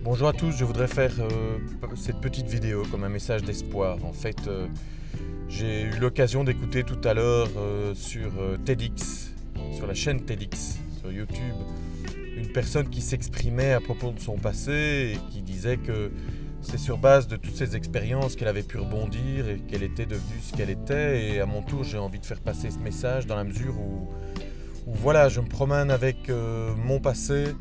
Bonjour à tous, je voudrais faire cette petite vidéo comme un message d'espoir. En fait, j'ai eu l'occasion d'écouter tout à l'heure sur TEDx, sur la chaîne TEDx, sur YouTube, une personne qui s'exprimait à propos de son passé et qui disait que c'est sur base de toutes ces expériences qu'elle avait pu rebondir et qu'elle était devenue ce qu'elle était. Et à mon tour, j'ai envie de faire passer ce message dans la mesure où voilà, je me promène avec mon passé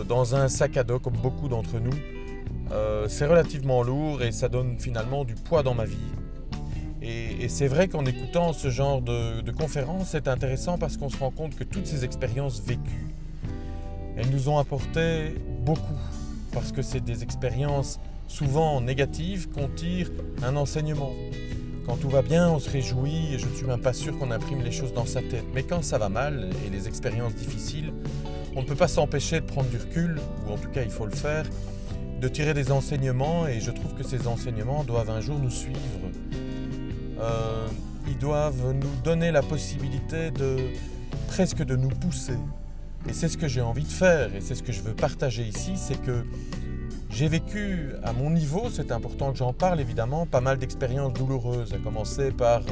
dans un sac à dos comme beaucoup d'entre nous. C'est relativement lourd et ça donne finalement du poids dans ma vie. Et c'est vrai qu'en écoutant ce genre de conférences, c'est intéressant parce qu'on se rend compte que toutes ces expériences vécues, elles nous ont apporté beaucoup. Parce que c'est des expériences souvent négatives qu'on tire un enseignement. Quand tout va bien, on se réjouit et je ne suis même pas sûr qu'on imprime les choses dans sa tête. Mais quand ça va mal et les expériences difficiles, on ne peut pas s'empêcher de prendre du recul, ou en tout cas il faut le faire, de tirer des enseignements, et je trouve que ces enseignements doivent un jour nous suivre. Ils doivent nous donner la possibilité presque de nous pousser. Et c'est ce que j'ai envie de faire, et c'est ce que je veux partager ici, c'est que j'ai vécu à mon niveau, c'est important que j'en parle évidemment, pas mal d'expériences douloureuses, à commencer par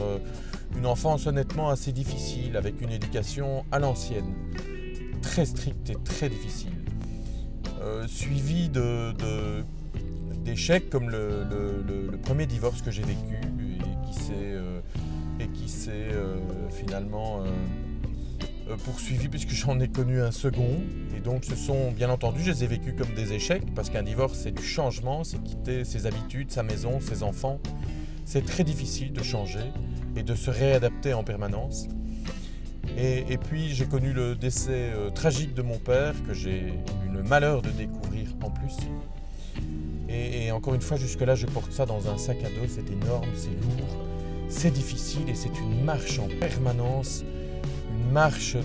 une enfance honnêtement assez difficile, avec une éducation à l'ancienne, très stricte et très difficile, suivi d'échecs comme le premier divorce que j'ai vécu et qui s'est finalement poursuivi puisque j'en ai connu un second. Et donc ce sont, bien entendu, je les ai vécus comme des échecs parce qu'un divorce c'est du changement, c'est quitter ses habitudes, sa maison, ses enfants. C'est très difficile de changer et de se réadapter en permanence. Et puis j'ai connu le décès tragique de mon père que j'ai eu le malheur de découvrir en plus. Et encore une fois, jusque-là, je porte ça dans un sac à dos, c'est énorme, c'est lourd, c'est difficile et c'est une marche en permanence, une marche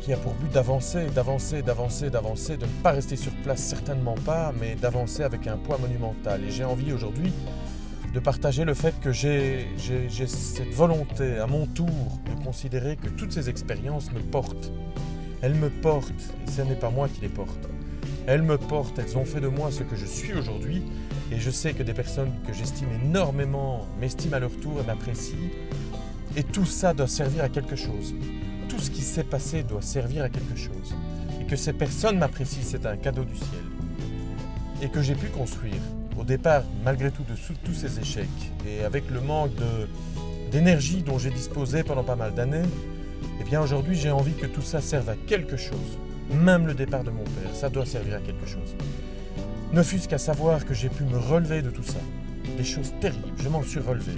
qui a pour but d'avancer, de ne pas rester sur place, certainement pas, mais d'avancer avec un poids monumental. Et j'ai envie aujourd'hui de partager le fait que j'ai cette volonté à mon tour de considérer que toutes ces expériences me portent. Elles me portent, et ce n'est pas moi qui les porte. Elles me portent, elles ont fait de moi ce que je suis aujourd'hui, et je sais que des personnes que j'estime énormément m'estiment à leur tour et m'apprécient, et tout ça doit servir à quelque chose. Tout ce qui s'est passé doit servir à quelque chose. Et que ces personnes m'apprécient, c'est un cadeau du ciel. Et que j'ai pu construire, au départ, malgré tout, de tous ces échecs, et avec le manque d'énergie dont j'ai disposé pendant pas mal d'années, eh bien aujourd'hui j'ai envie que tout ça serve à quelque chose. Même le départ de mon père, ça doit servir à quelque chose. Ne fût-ce qu'à savoir que j'ai pu me relever de tout ça. Des choses terribles, je m'en suis relevé.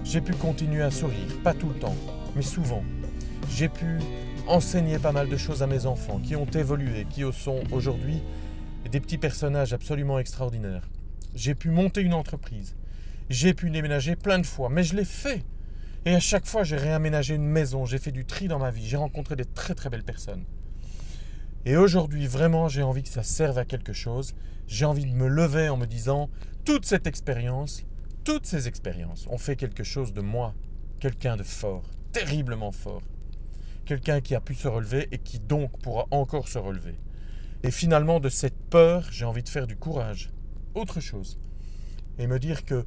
J'ai pu continuer à sourire, pas tout le temps, mais souvent. J'ai pu enseigner pas mal de choses à mes enfants qui ont évolué, qui sont aujourd'hui des petits personnages absolument extraordinaires. J'ai pu monter une entreprise. J'ai pu déménager plein de fois, mais je l'ai fait. Et à chaque fois, j'ai réaménagé une maison, j'ai fait du tri dans ma vie, j'ai rencontré des très très belles personnes. Et aujourd'hui, vraiment, j'ai envie que ça serve à quelque chose. J'ai envie de me lever en me disant, toute cette expérience, toutes ces expériences ont fait quelque chose de moi, quelqu'un de fort, terriblement fort. Quelqu'un qui a pu se relever et qui donc pourra encore se relever. Et finalement, de cette peur, j'ai envie de faire du courage, autre chose. Et me dire que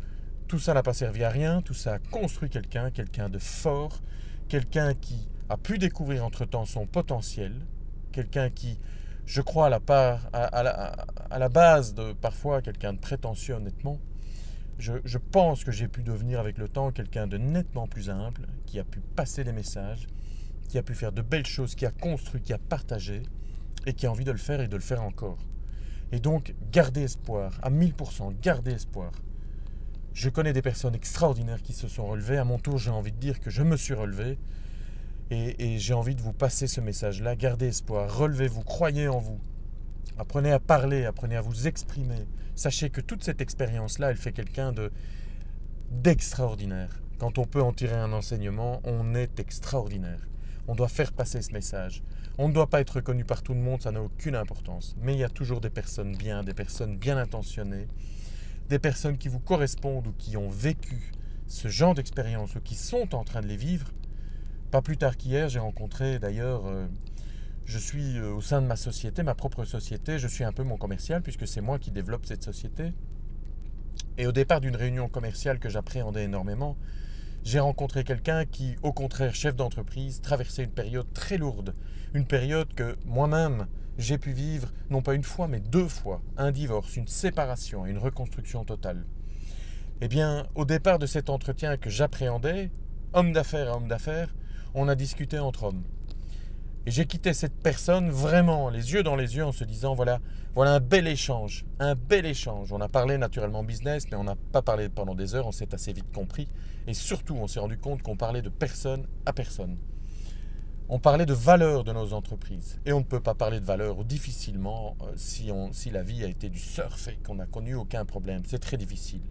tout ça n'a pas servi à rien, tout ça a construit quelqu'un de fort, quelqu'un qui a pu découvrir entre-temps son potentiel, quelqu'un qui, je crois, à la base de parfois quelqu'un de prétentieux honnêtement. Je pense que j'ai pu devenir avec le temps quelqu'un de nettement plus humble, qui a pu passer des messages, qui a pu faire de belles choses, qui a construit, qui a partagé, et qui a envie de le faire et de le faire encore. Et donc, gardez espoir, à 1000%, gardez espoir. Je connais des personnes extraordinaires qui se sont relevées. À mon tour, j'ai envie de dire que je me suis relevé. Et j'ai envie de vous passer ce message-là. Gardez espoir, relevez-vous, croyez en vous. Apprenez à parler, apprenez à vous exprimer. Sachez que toute cette expérience-là, elle fait quelqu'un d'extraordinaire. Quand on peut en tirer un enseignement, on est extraordinaire. On doit faire passer ce message. On ne doit pas être reconnu par tout le monde, ça n'a aucune importance. Mais il y a toujours des personnes bien intentionnées, des personnes qui vous correspondent ou qui ont vécu ce genre d'expérience ou qui sont en train de les vivre. Pas plus tard qu'hier, j'ai rencontré d'ailleurs Je suis au sein de ma société, ma propre société, je suis un peu mon commercial puisque c'est moi qui développe cette société. Et au départ d'une réunion commerciale que j'appréhendais énormément, j'ai rencontré quelqu'un qui, au contraire, chef d'entreprise, traversait une période très lourde. Une période que moi-même, j'ai pu vivre, non pas une fois, mais 2 fois. Un divorce, une séparation et une reconstruction totale. Eh bien, au départ de cet entretien que j'appréhendais, homme d'affaires à homme d'affaires, on a discuté entre hommes. Et j'ai quitté cette personne vraiment les yeux dans les yeux en se disant voilà un bel échange, un bel échange. On a parlé naturellement business, mais on n'a pas parlé pendant des heures, on s'est assez vite compris. Et surtout, on s'est rendu compte qu'on parlait de personne à personne. On parlait de valeur de nos entreprises. Et on ne peut pas parler de valeur difficilement si la vie a été du surf et qu'on n'a connu aucun problème. C'est très difficile.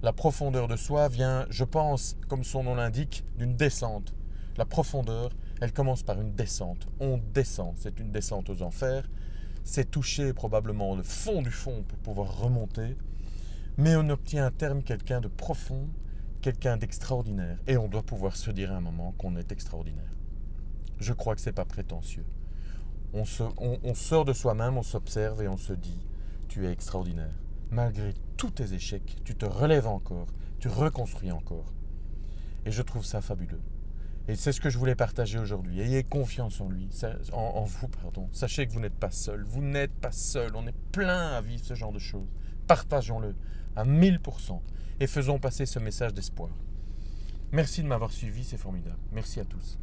La profondeur de soi vient, je pense, comme son nom l'indique, d'une descente. La profondeur, elle commence par une descente. On descend, c'est une descente aux enfers. C'est toucher probablement le fond du fond pour pouvoir remonter. Mais on obtient à terme quelqu'un de profond, quelqu'un d'extraordinaire. Et on doit pouvoir se dire à un moment qu'on est extraordinaire. Je crois que ce n'est pas prétentieux. On sort de soi-même, on s'observe et on se dit « tu es extraordinaire ». Malgré tous tes échecs, tu te relèves encore, tu reconstruis encore. Et je trouve ça fabuleux. Et c'est ce que je voulais partager aujourd'hui. Ayez confiance en vous. Sachez que vous n'êtes pas seul. Vous n'êtes pas seul. On est plein à vivre ce genre de choses. Partageons-le à 1000% et faisons passer ce message d'espoir. Merci de m'avoir suivi, c'est formidable. Merci à tous.